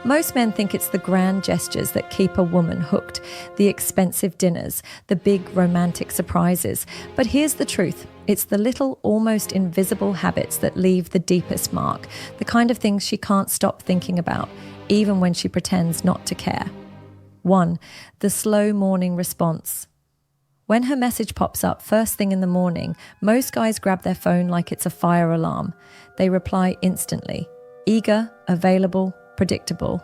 Most men think it's the grand gestures that keep a woman hooked, the expensive dinners, the big romantic surprises. But here's the truth. It's the little, almost invisible habits that leave the deepest mark, the kind of things she can't stop thinking about, even when she pretends not to care. 1. The slow morning response. When her message pops up first thing in the morning, most guys grab their phone like it's a fire alarm. They reply instantly. Eager, available, predictable.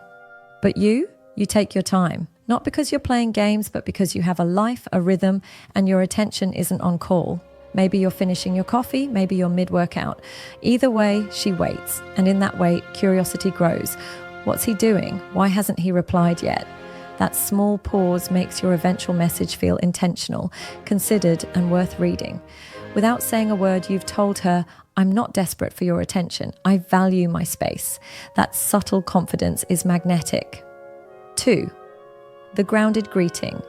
But you take your time. Not because you're playing games, but because you have a life, a rhythm, and your attention isn't on call. Maybe you're finishing your coffee, maybe you're mid-workout. Either way, she waits. And in that wait, curiosity grows. What's he doing? Why hasn't he replied yet? That small pause makes your eventual message feel intentional, considered, and worth reading. Without saying a word, you've told her, I'm not desperate for your attention. I value my space. That subtle confidence is magnetic. 2. The grounded greeting.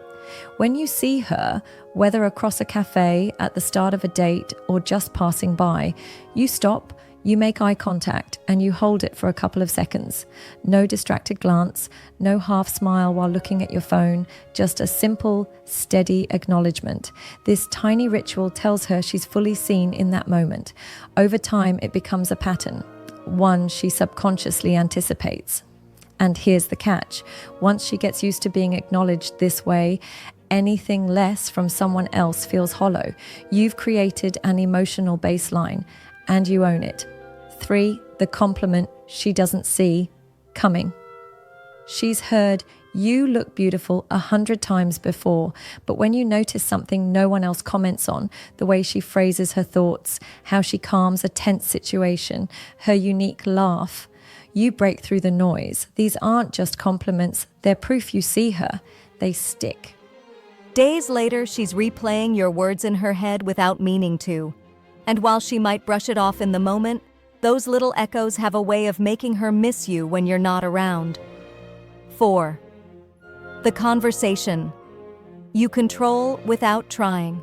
When you see her, whether across a cafe, at the start of a date, or just passing by, you stop, you make eye contact, and you hold it for a couple of seconds. No distracted glance, no half smile while looking at your phone, just a simple, steady acknowledgement. This tiny ritual tells her she's fully seen in that moment. Over time, it becomes a pattern, one she subconsciously anticipates. And here's the catch. Once she gets used to being acknowledged this way, anything less from someone else feels hollow. You've created an emotional baseline, and you own it. 3. The compliment she doesn't see coming. She's heard, you look beautiful 100 times before, but when you notice something no one else comments on, the way she phrases her thoughts, how she calms a tense situation, her unique laugh, you break through the noise. These aren't just compliments, they're proof you see her. They stick. Days later, she's replaying your words in her head without meaning to. And while she might brush it off in the moment, those little echoes have a way of making her miss you when you're not around. 4. The conversation. You control without trying.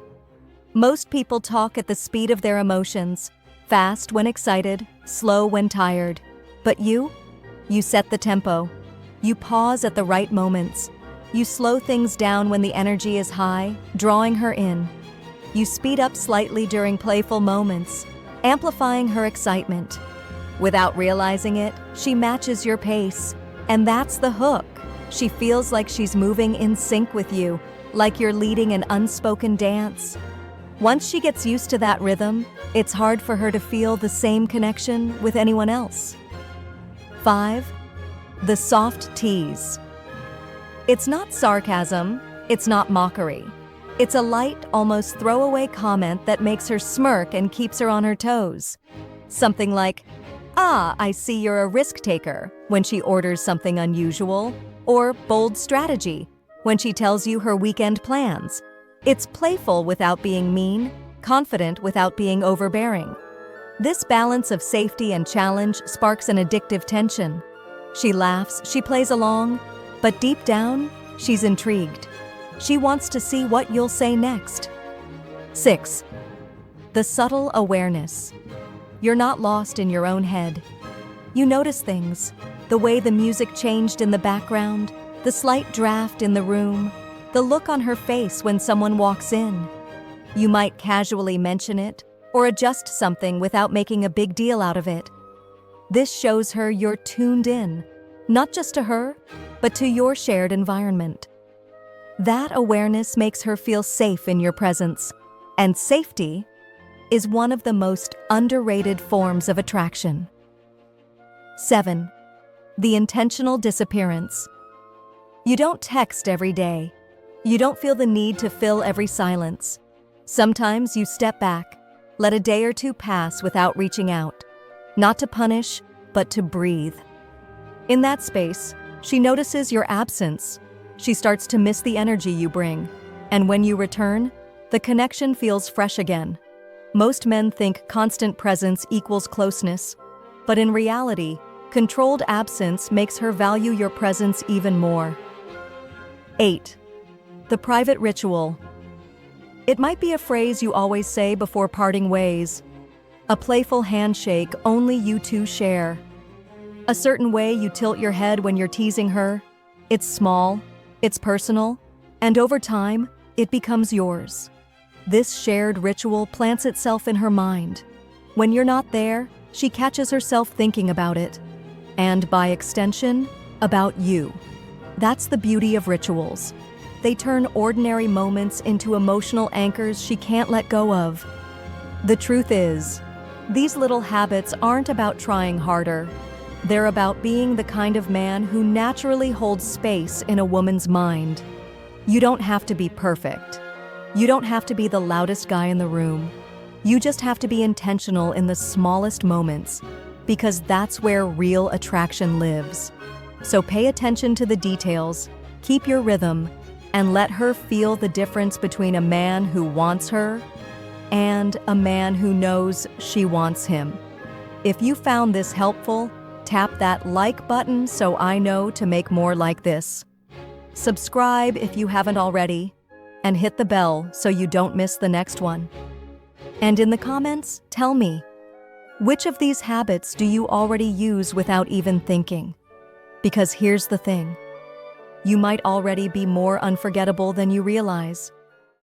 Most people talk at the speed of their emotions, fast when excited, slow when tired. But you set the tempo. You pause at the right moments. You slow things down when the energy is high, drawing her in. You speed up slightly during playful moments, amplifying her excitement. Without realizing it, she matches your pace. And that's the hook. She feels like she's moving in sync with you, like you're leading an unspoken dance. Once she gets used to that rhythm, it's hard for her to feel the same connection with anyone else. 5. The soft tease. It's not sarcasm, it's not mockery. It's a light, almost throwaway comment that makes her smirk and keeps her on her toes. Something like, I see you're a risk taker, when she orders something unusual, or bold strategy, when she tells you her weekend plans. It's playful without being mean, confident without being overbearing. This balance of safety and challenge sparks an addictive tension. She laughs, she plays along, but deep down, she's intrigued. She wants to see what you'll say next. 6. The subtle awareness. You're not lost in your own head. You notice things, the way the music changed in the background, the slight draft in the room, the look on her face when someone walks in. You might casually mention it or adjust something without making a big deal out of it. This shows her you're tuned in, not just to her, but to your shared environment. That awareness makes her feel safe in your presence, and safety is one of the most underrated forms of attraction. 7. The intentional disappearance. You don't text every day. You don't feel the need to fill every silence. Sometimes you step back, let a day or two pass without reaching out, not to punish, but to breathe. In that space, she notices your absence. She starts to miss the energy you bring, and when you return, the connection feels fresh again. Most men think constant presence equals closeness, but in reality, controlled absence makes her value your presence even more. 8. The private ritual. It might be a phrase you always say before parting ways, a playful handshake only you two share. A certain way you tilt your head when you're teasing her. It's small, it's personal, and over time, it becomes yours. This shared ritual plants itself in her mind. When you're not there, she catches herself thinking about it, and by extension, about you. That's the beauty of rituals. They turn ordinary moments into emotional anchors she can't let go of. The truth is, these little habits aren't about trying harder. They're about being the kind of man who naturally holds space in a woman's mind. You don't have to be perfect. You don't have to be the loudest guy in the room. You just have to be intentional in the smallest moments, because that's where real attraction lives. So pay attention to the details, keep your rhythm, and let her feel the difference between a man who wants her and a man who knows she wants him. If you found this helpful, tap that like button so I know to make more like this. Subscribe if you haven't already, and hit the bell so you don't miss the next one. And in the comments, tell me, which of these habits do you already use without even thinking? Because here's the thing, you might already be more unforgettable than you realize.